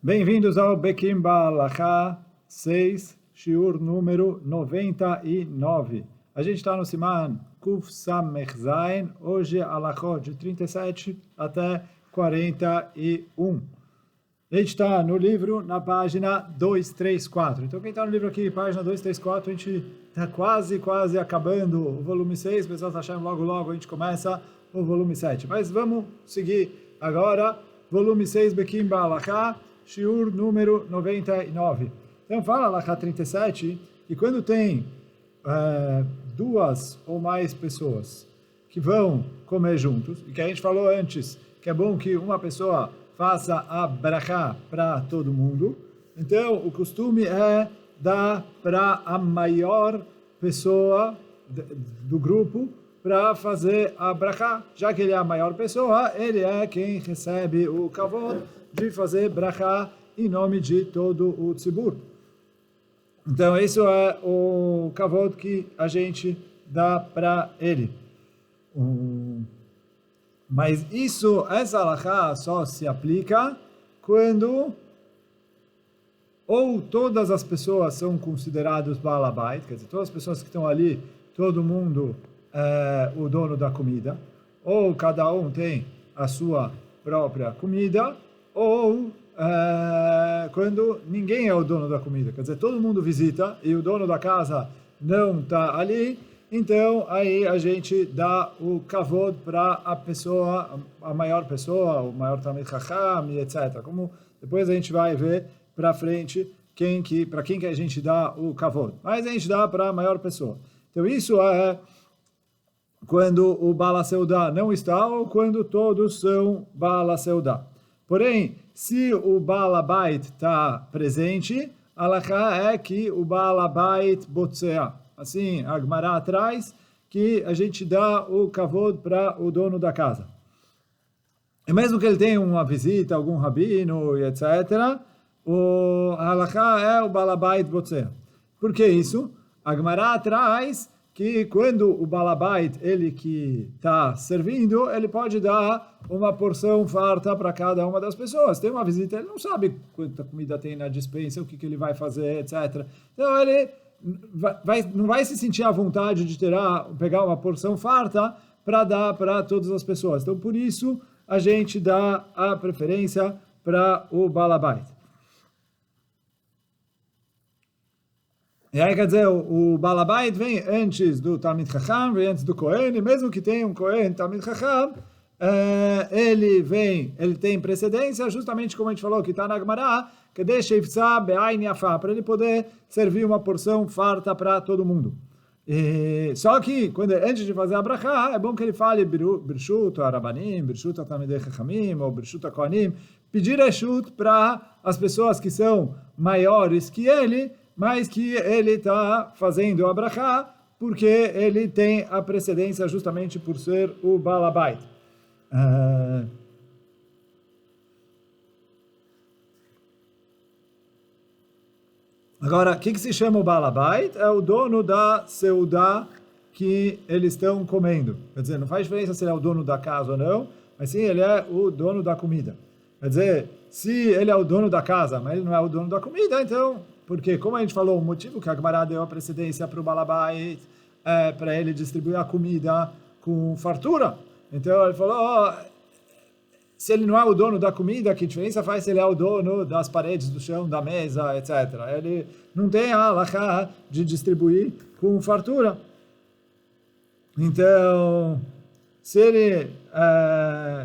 Bem-vindos ao Bekim Balacha 6, Shiur número 99. A gente está no Siman Kuf Samech Zayin, hoje Alachot de 37 até 41. A gente está no livro, na página 234. Então, quem está no livro aqui, página 234, a gente está quase acabando o volume 6. Pessoal, está achando logo a gente começa o volume 7. Mas vamos seguir agora, volume 6, Bekim Balacha, Shiur número 99. Então fala Alachá 37, que quando tem duas ou mais pessoas que vão comer juntos, e que a gente falou antes, que é bom que uma pessoa faça a brachá para todo mundo, então o costume é dar para a maior pessoa do grupo para fazer a brachá. Já que ele é a maior pessoa, ele é quem recebe o kavod de fazer brachá em nome de todo o tzibur. Então, isso é o kavod que a gente dá para ele. Mas essa alachá só se aplica quando ou todas as pessoas são consideradas Baal Habait, quer dizer, todas as pessoas que estão ali, todo mundo é o dono da comida, ou cada um tem a sua própria comida, ou quando ninguém é o dono da comida, quer dizer, todo mundo visita e o dono da casa não está ali, então aí a gente dá o kavod para a pessoa, a maior pessoa, o maior Talmid Chacham, etc. Como depois a gente vai ver para frente para quem que a gente dá o kavod. Mas a gente dá para a maior pessoa. Então isso é quando o Baal HaSeudá não está ou quando todos são Baal HaSeudá. Porém, se o Baal Habait está presente, a halakha é que o Baal Habait botzea. Assim, a Gemara traz que a gente dá o kavod para o dono da casa. E mesmo que ele tenha uma visita, algum rabino, etc., a halakha é o Baal Habait botzea. Por que isso? A Gemara traz que quando o Baal Habait, ele que está servindo, ele pode dar uma porção farta para cada uma das pessoas. Tem uma visita, ele não sabe quanta comida tem na despensa, o que ele vai fazer, etc. Então ele não vai se sentir à vontade de pegar uma porção farta para dar para todas as pessoas. Então por isso a gente dá a preferência para o Baal Habait. E aí, quer dizer, o Baal Habait vem antes do Talmid Chacham, vem antes do Kohen, e mesmo que tenha um Kohen Talmid Chacham, ele tem precedência, justamente como a gente falou, que está na Gemara, que deixa para ele poder servir uma porção farta para todo mundo. Só que, antes de fazer a brachá, é bom que ele fale Birshut Arabanim, Birshut Talmidei Chachamim, ou Birshut Kohanim, pedir Reshut para as pessoas que são maiores que ele, mas que ele está fazendo a brachá, porque ele tem a precedência justamente por ser o Baal Habait. Agora, o que se chama o Baal Habait? É o dono da seudá que eles estão comendo. Quer dizer, não faz diferença se ele é o dono da casa ou não, mas sim, ele é o dono da comida. Quer dizer, se ele é o dono da casa, mas ele não é o dono da comida, então... Porque, como a gente falou, o motivo que a Gemara deu a precedência para o Baal Habait é para ele distribuir a comida com fartura. Então, ele falou, se ele não é o dono da comida, que diferença faz se ele é o dono das paredes, do chão, da mesa, etc. Ele não tem a halakha de distribuir com fartura. Então,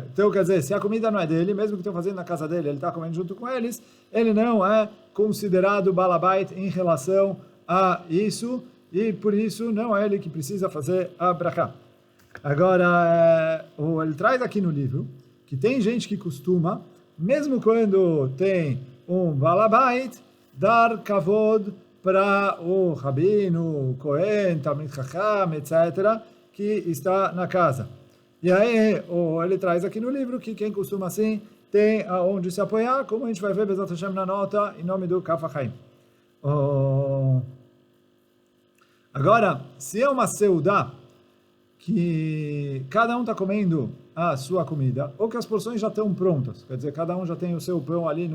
então, quer dizer, se a comida não é dele, mesmo que estão fazendo na casa dele, ele está comendo junto com eles, ele não é considerado Baal Habait em relação a isso, e por isso não é ele que precisa fazer a brachá. Agora, ele traz aqui no livro que tem gente que costuma, mesmo quando tem um Baal Habait, dar kavod para o rabino, o Kohen, Talmid Chacham, etc., que está na casa. E aí, ele traz aqui no livro que quem costuma assim tem aonde se apoiar, como a gente vai ver Bezat Hashem na nota, em nome do Kaf HaChaim. Agora, se é uma seudá que cada um está comendo a sua comida, ou que as porções já estão prontas, quer dizer, cada um já tem o seu pão ali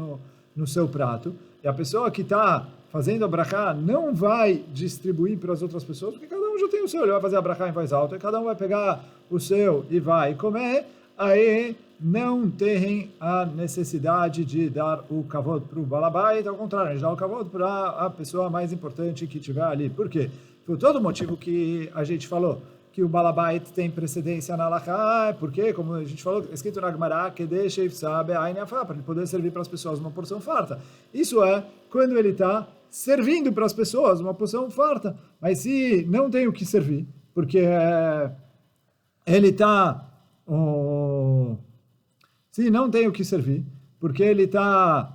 no seu prato, e a pessoa que está fazendo a brachá não vai distribuir para as outras pessoas, porque cada um já tem o seu, ele vai fazer a brachá em voz alta, e cada um vai pegar o seu e vai comer, aí não tem a necessidade de dar o kavod para o balabait, ao contrário, a gente dá o kavod para a pessoa mais importante que estiver ali. Por quê? Por todo o motivo que a gente falou, que o balabait tem precedência na halakha, porque, como a gente falou, é escrito na Gemara, que deixa para ele poder servir para as pessoas uma porção farta. Isso é quando ele está servindo para as pessoas uma porção farta. Mas se não tem o que servir, porque ele está... se não tem o que servir, porque ele está...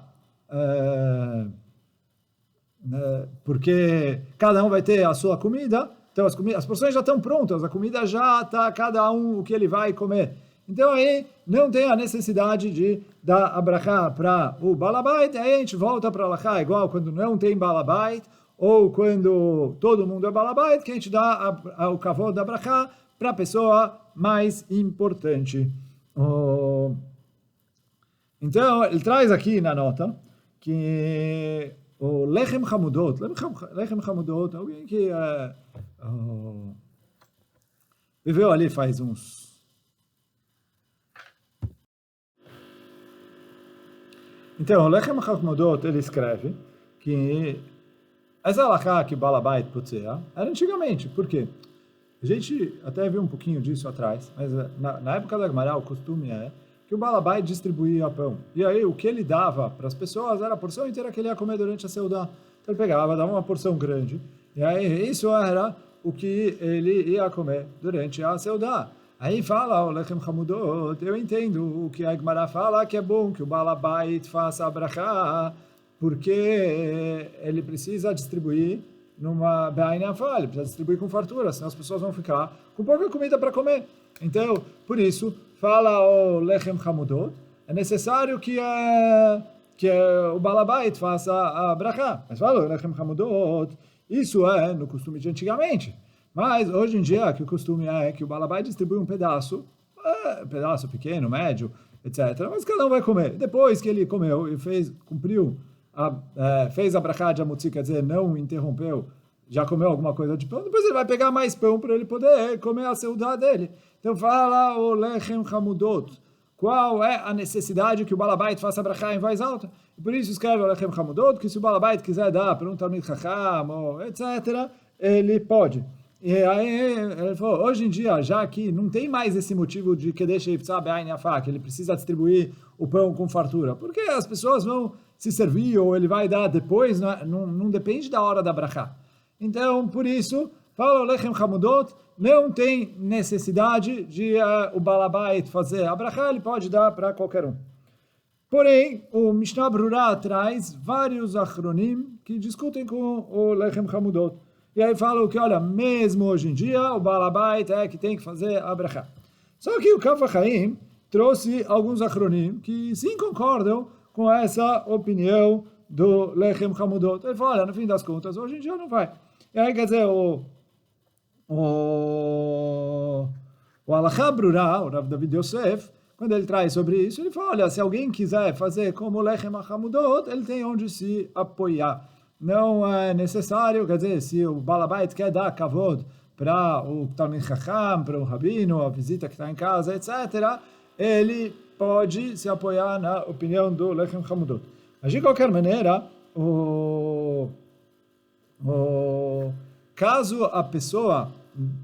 porque cada um vai ter a sua comida, então as porções já estão prontas, a comida já está, cada um o que ele vai comer. Então aí não tem a necessidade de dar a brachá para o balabait, aí a gente volta para a halakha, igual quando não tem balabait, ou quando todo mundo é balabait, que a gente dá o kavod da brachá para a pessoa mais importante. Então, ele traz aqui na nota que o lechem hamudot, alguém que viveu ali faz uns... Então, o lechem hamudot, ele escreve que essa halakha que balabait putzea era antigamente. Por quê? A gente até viu um pouquinho disso atrás, mas na época da Gemara o costume é que o balabait distribuía pão. E aí o que ele dava para as pessoas era a porção inteira que ele ia comer durante a seudá. Então ele pegava, dava uma porção grande, e aí isso era o que ele ia comer durante a seudá. Aí fala o lechem hamudot, eu entendo o que a Gemara fala, que é bom que o balabait faça a brachá, porque ele precisa distribuir numa be'ain afal, ele precisa distribuir com fartura, senão as pessoas vão ficar com pouca comida para comer. Então, por isso, fala o lechem hamudot, é necessário que o balabait faça a brachá. Mas fala o lechem hamudot, isso é no costume de antigamente. Mas hoje em dia, que o costume é que o balabait distribui um pedaço pequeno, médio, etc. Mas cada um vai comer. Depois que ele comeu e fez a brachá de amutzi, quer dizer, não interrompeu, já comeu alguma coisa de pão, depois ele vai pegar mais pão para ele poder comer a seudá dele. Então fala o lechem hamudot, qual é a necessidade que o balabait faça a brachá em voz alta? E por isso escreve o lechem hamudot, que se o balabait quiser dar para um talmid chacham, etc., ele pode. E aí ele falou, hoje em dia, já que não tem mais esse motivo de que deixa que ele precisa distribuir o pão com fartura, porque as pessoas vão se servir ou ele vai dar depois, não depende da hora da brachá. Então, por isso, fala o lechem hamudot, não tem necessidade de o balabait fazer a brachá, ele pode dar para qualquer um. Porém, o Mishnah Brura traz vários achronim que discutem com o lechem hamudot. E aí falam que, olha, mesmo hoje em dia, o balabait é que tem que fazer a brachá. Só que o Kaf HaChaim trouxe alguns achronim que sim concordam com essa opinião do lechem hamudot. Ele fala, olha, no fim das contas, hoje em dia não vai. E aí, quer dizer, o Halakha Brura, o Rav David Yosef, quando ele traz sobre isso, ele fala, olha, se alguém quiser fazer como o lechem hamudot, ele tem onde se apoiar. Não é necessário, quer dizer, se o balabait quer dar kavod para o talmid chacham, para o rabino, a visita que está em casa, etc., ele pode se apoiar na opinião do lechem hamudot. Mas, de qualquer maneira, caso a pessoa,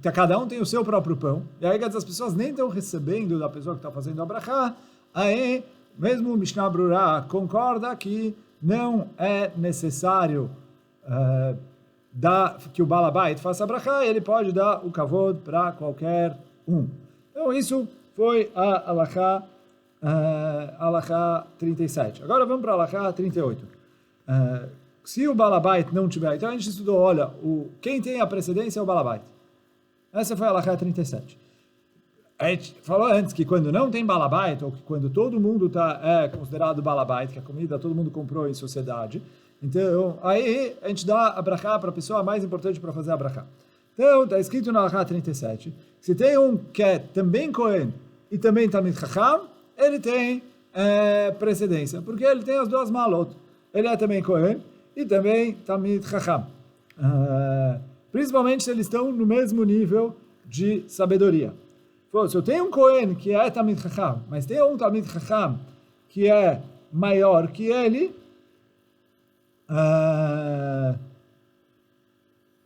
cada um tem o seu próprio pão, e aí as pessoas nem estão recebendo da pessoa que está fazendo a brachá, aí mesmo o Mishnah Brura concorda que não é necessário que o balabait faça a brachá, ele pode dar o kavod para qualquer um. Então isso foi a halakha 37. Agora vamos para a halakha 38. Se o balabait não tiver, então a gente estudou, olha, quem tem a precedência é o balabait. Essa foi a halakha 37. A gente falou antes que quando não tem balabait, ou que quando todo mundo é considerado balabait, que a comida todo mundo comprou em sociedade, então aí a gente dá a brachá para a pessoa mais importante para fazer a brachá. Então está escrito na halakha 37, se tem um que é também Kohen e também talmid chacham, ele tem precedência, porque ele tem as duas malot. ele é também Kohen e também Talmid Chacham. Principalmente se eles estão no mesmo nível de sabedoria. Se eu tenho um Kohen que é Talmid Chacham, mas tem um Talmid Chacham que é maior que ele,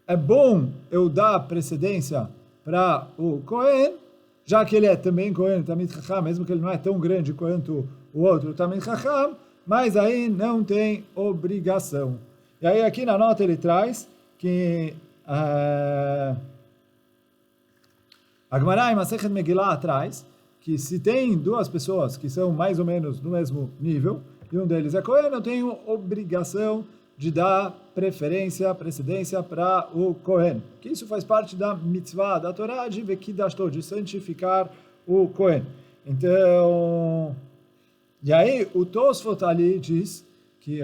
é bom eu dar precedência para o Kohen, já que ele é também Kohen, Talmid Chacham, mesmo que ele não é tão grande quanto o outro Talmid Chacham, mas aí não tem obrigação. E aí aqui na nota ele traz que a Gemara em Masechet Megillah traz que se tem duas pessoas que são mais ou menos no mesmo nível, e um deles é Kohen, eu tenho obrigação de dar precedência para o Kohen. Que isso faz parte da mitzvah da Torá de Vekidashto, de santificar o Kohen. Então, e aí o Tosfot ali diz que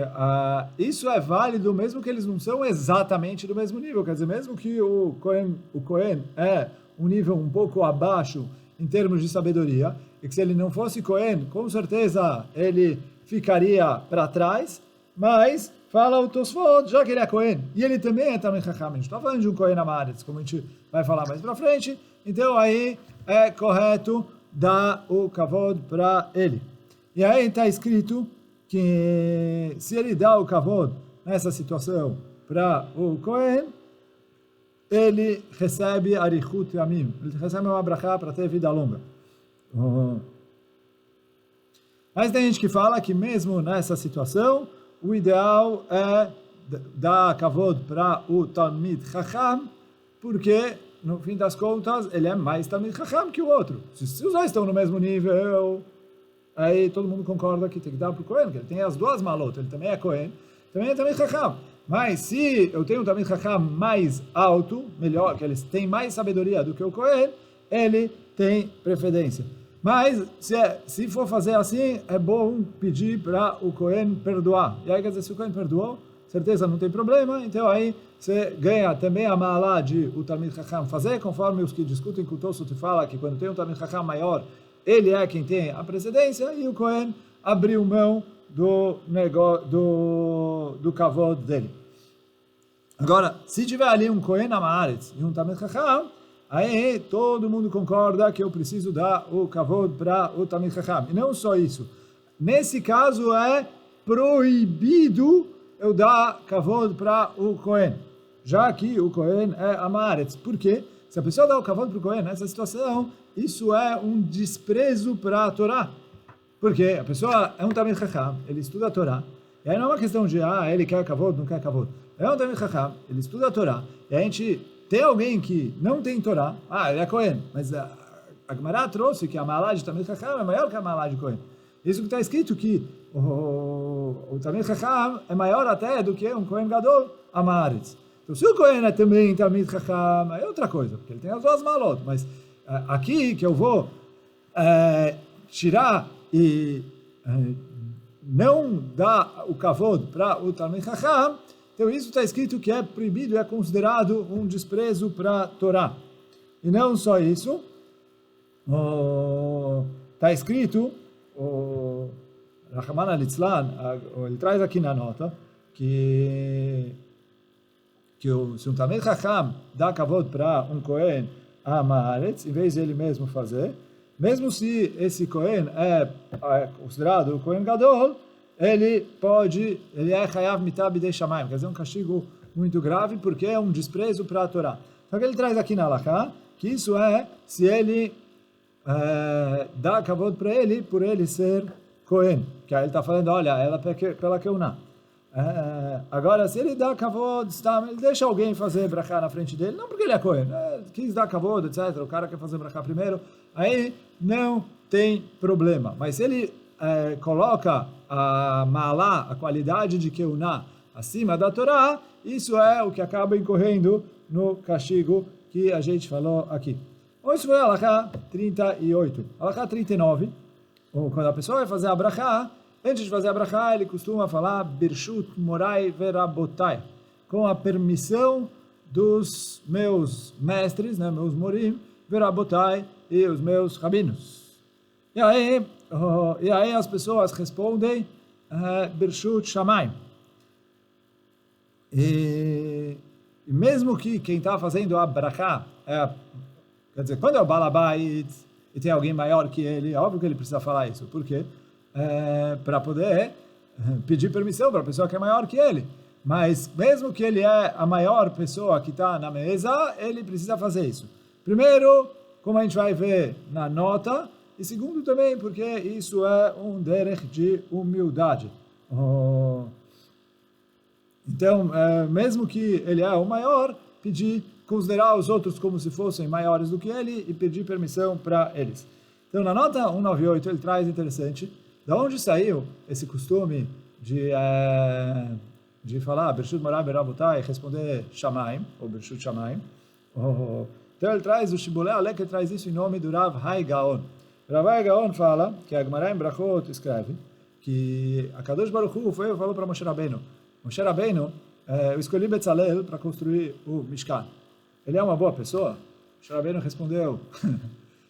isso é válido mesmo que eles não são exatamente do mesmo nível, quer dizer, mesmo que o Kohen é um nível um pouco abaixo em termos de sabedoria, e que se ele não fosse Kohen, com certeza ele ficaria para trás, mas fala o Tosfot, já que ele é Kohen, e ele também é Talmid Chacham, a gente está falando de um Kohen Amaretz, como a gente vai falar mais para frente, então aí é correto dar o kavod para ele. E aí está escrito que se ele dá o kavod nessa situação para o Kohen, ele recebe arichut yamim, ele recebe uma brachá para ter vida longa. Mas tem gente que fala que mesmo nessa situação, o ideal é dar kavod para o Talmid Chacham, porque, no fim das contas, ele é mais Talmid Chacham que o outro. Se os dois estão no mesmo nível, aí todo mundo concorda que tem que dar para o Kohen, que ele tem as duas malot, ele também é Kohen, também é Talmid Chacham. Mas se eu tenho um Talmid Chacham mais alto, melhor, que eles têm mais sabedoria do que o Kohen, ele tem preferência. Mas, se for fazer assim, é bom pedir para o Kohen perdoar. E aí, quer dizer, se o Kohen perdoou, certeza não tem problema, então aí você ganha também a ma'alá de o Talmid Chacham fazer, conforme os que discutem com o Tosfot fala que quando tem um Talmid Chacham maior, ele é quem tem a precedência, e o Kohen abriu mão do kavod dele. Agora, se tiver ali um Kohen Amaretz e um Talmid Chacham, aí todo mundo concorda que eu preciso dar o kavod para o Talmid Chacham. E não só isso. Nesse caso é proibido eu dar kavod para o Kohen, já que o Kohen é Amaretz. Por quê? Se a pessoa dá o kavod para o Kohen nessa situação, isso é um desprezo para a Torá. Porque a pessoa é um Talmid Chacham, ele estuda a Torá, e aí não é uma questão de, ele quer kavod, não quer kavod. É um Talmid Chacham, ele estuda a Torá, e a gente tem alguém que não tem Torá, ele é Kohen, mas a Gemara trouxe que a ma'alá de Talmid Chacham é maior que a ma'alá de Kohen. Isso que está escrito que o Talmid Chacham é maior até do que um Kohen Gadol Amaretz. Então, se o Kohen é também Talmid Chacham, é outra coisa, porque ele tem as duas malot, mas aqui que eu vou tirar e não dar o kavod para o Talmid Chacham, então isso está escrito que é proibido, é considerado um desprezo para a Torá. E não só isso, está escrito, o Rahman al-Litzlan, ele traz aqui na nota, que se um Talmid Chacham dá kavod para um Kohen Amaretz, em vez de ele mesmo fazer, mesmo se esse Kohen é considerado o Kohen Gadol, ele é chayav mitah bidei shamayim, quer dizer, um castigo muito grave, porque é um desprezo para a Torá. Só que ele traz aqui na Halachá, que isso é se ele dá kavod para ele, por ele ser Kohen, que aí ele está falando, olha, ela pela Keuná. Agora, se ele dá kavod, ele deixa alguém fazer brachá na frente dele, não porque ele é Kohen, quis dar kavod, etc., o cara quer fazer brachá primeiro, aí não tem problema. Mas se ele coloca a ma'alá, a qualidade de Keuná, acima da Torá, isso é o que acaba incorrendo no castigo que a gente falou aqui. Isso foi a Halachá 38. Halachá 39, quando a pessoa vai fazer a brachá, antes de fazer a brachá, ele costuma falar Birshut Morai Verabotai, com a permissão dos meus mestres, né, meus morim, Verabotai, e os meus rabinos. E aí as pessoas respondem Birshut Shamayim, E mesmo que quem está fazendo a brachá, quer dizer, quando é o balabait e tem alguém maior que ele, é óbvio que ele precisa falar isso. Por quê? Para poder pedir permissão para a pessoa que é maior que ele. Mas mesmo que ele é a maior pessoa que está na mesa, ele precisa fazer isso. Primeiro, como a gente vai ver na nota, e segundo também, porque isso é um derech de humildade. Então, mesmo que ele é o maior, considerar os outros como se fossem maiores do que ele e pedir permissão para eles. Então, na nota 198, ele traz interessante, da onde saiu esse costume de falar Bershut Morai Berabotai e responder Shamaim, ou Bershut Shamaim. Então, ele traz o Shibbolei Alek, ele traz isso em nome do Rav Hai Gaon. Rav Hai Gaon fala, que a Gemara em Brachot escreve, que a Kadosh Baruch Hu falou para Moshe Rabbeinu, Moshe Rabbeinu, eu escolhi Betzalel para construir o Mishkan. Ele é uma boa pessoa? Moshe Rabbeinu respondeu,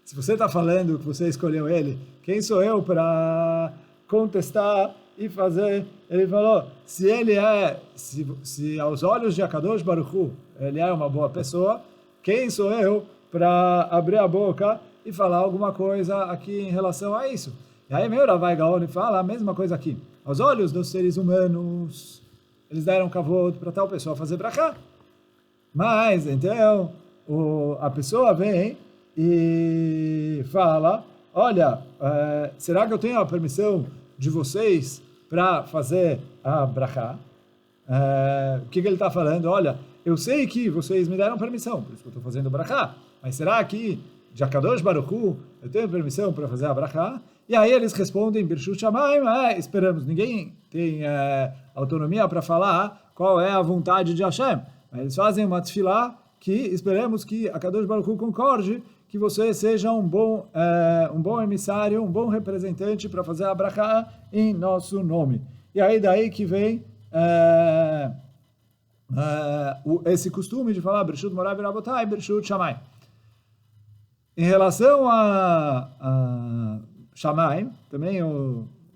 se você está falando que você escolheu ele, quem sou eu para contestar e fazer? Ele falou, se aos olhos de Akadosh Baruch Hu, ele é uma boa pessoa, quem sou eu para abrir a boca e falar alguma coisa aqui em relação a isso? E aí meu Rav Hai Gaon fala a mesma coisa aqui. Aos olhos dos seres humanos, eles deram kavod para tal pessoa fazer brachá. Mas, então, a pessoa vem e fala, olha, será que eu tenho a permissão de vocês para fazer a brachá? O que ele está falando? Olha, eu sei que vocês me deram permissão, por isso que eu estou fazendo brachá, mas será que de Akadosh Baruch Hu eu tenho permissão para fazer a brachá? E aí eles respondem, Birshut Shamayim, esperamos, ninguém tem autonomia para falar qual é a vontade de Hashem. Mas eles fazem uma tefilá que esperamos que a Kadosh Baruch Hu concorde que você seja um bom emissário, um bom representante para fazer a brachá em nosso nome. E aí daí que vem esse costume de falar Birshut Morai Berabotai, Birshut Shamayim. Em relação a Shamaim, também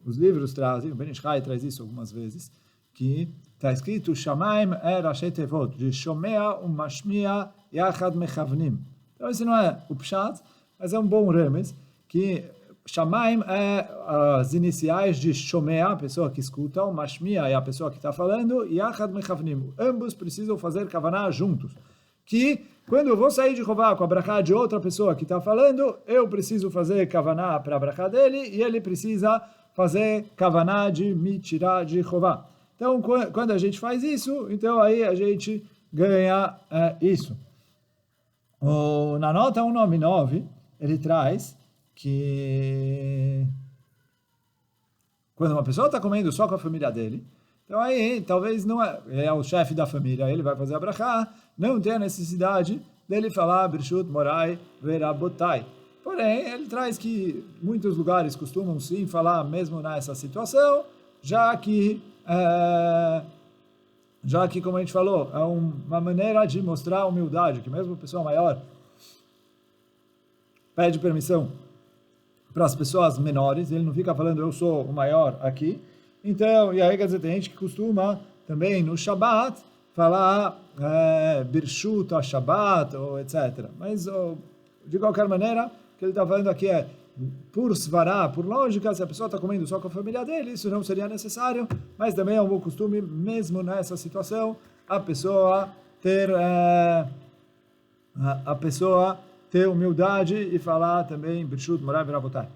os livros trazem, o Ben Ish Chai traz isso algumas vezes, que está escrito Shamaim Rashi Tevot, de Shomea Mashmia Yachad Mechavnim. Então esse não é o Pshat, mas é um bom remes, que Shamaim é as iniciais de Shomea, a pessoa que escuta, o Mashmia é a pessoa que está falando, e Yachad Mechavnim. Ambos precisam fazer Kavaná juntos. Que quando eu vou sair de Chová com a brachá de outra pessoa que está falando, eu preciso fazer Kavaná para a brachá dele e ele precisa fazer Kavaná de me tirar de Chová. Então, quando a gente faz isso, então aí a gente ganha isso. Na nota 199, ele traz que quando uma pessoa está comendo só com a família dele, então aí talvez não é o chefe da família, ele vai fazer a brachá, não tem a necessidade dele falar Birshut Morai Berabotai. Porém, ele traz que muitos lugares costumam sim falar mesmo nessa situação, já que, como a gente falou, é uma maneira de mostrar humildade, que mesmo a pessoa maior pede permissão para as pessoas menores, ele não fica falando eu sou o maior aqui. Então, e aí quer dizer, tem gente que costuma também no Shabbat falar Birshut Shabbat, ou etc. Mas, de qualquer maneira, o que ele está falando aqui é, por svará, por lógica, se a pessoa está comendo só com a família dele, isso não seria necessário, mas também é um bom costume, mesmo nessa situação, a pessoa ter humildade e falar também Birshut Morai Berabotai.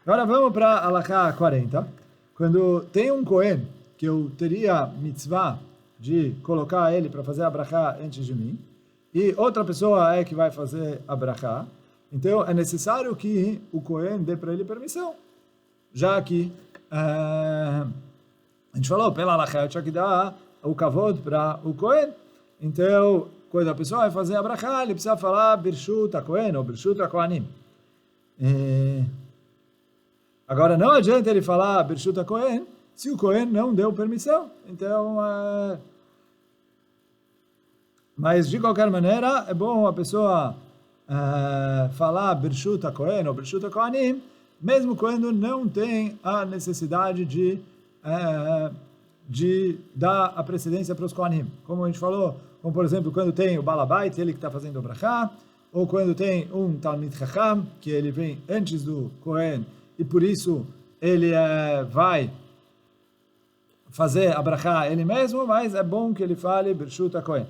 Agora vamos para a Halakha 40. Quando tem um Kohen que eu teria mitzvah de colocar ele para fazer a brachá antes de mim, e outra pessoa é que vai fazer a brachá, então é necessário que o Kohen dê para ele permissão, já que a gente falou, pela halakha eu tinha que dar o kavod para o Kohen, então quando a pessoa vai fazer a brachá, ele precisa falar Birshut HaKohen ou Birshut HaKohanim. Agora não adianta ele falar Birshut HaKohen se o Kohen não deu permissão. Então, mas de qualquer maneira, é bom a pessoa falar Birshut HaKohen ou Birshut HaKohanim, mesmo quando não tem a necessidade de dar a precedência para os Kohanim. Como a gente falou, como por exemplo, quando tem o Balabait, ele que está fazendo o Brachá, ou quando tem um Talmid Chacham, que ele vem antes do Kohen, e por isso ele vai fazer a Brachá ele mesmo, mas é bom que ele fale Birshut HaKohen.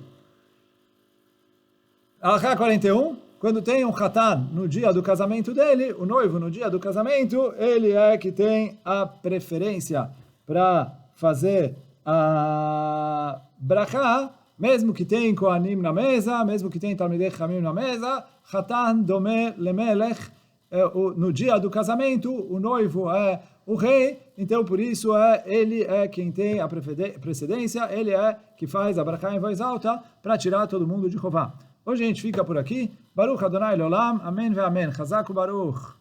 Alachá 41, quando tem um Khatan no dia do casamento dele, o noivo no dia do casamento, ele é que tem a preferência para fazer a Brachá, mesmo que tem Kohanim na mesa, mesmo que tem Talmidei Chachamim na mesa, Khatan Domeh Lemelech, no dia do casamento, o noivo é o rei, então por isso ele é quem tem a precedência, ele é que faz a Brachá em voz alta para tirar todo mundo de Chová. Hoje a gente fica por aqui. Baruch Adonai Leolam. Amém ve amém. Chazak u Baruch.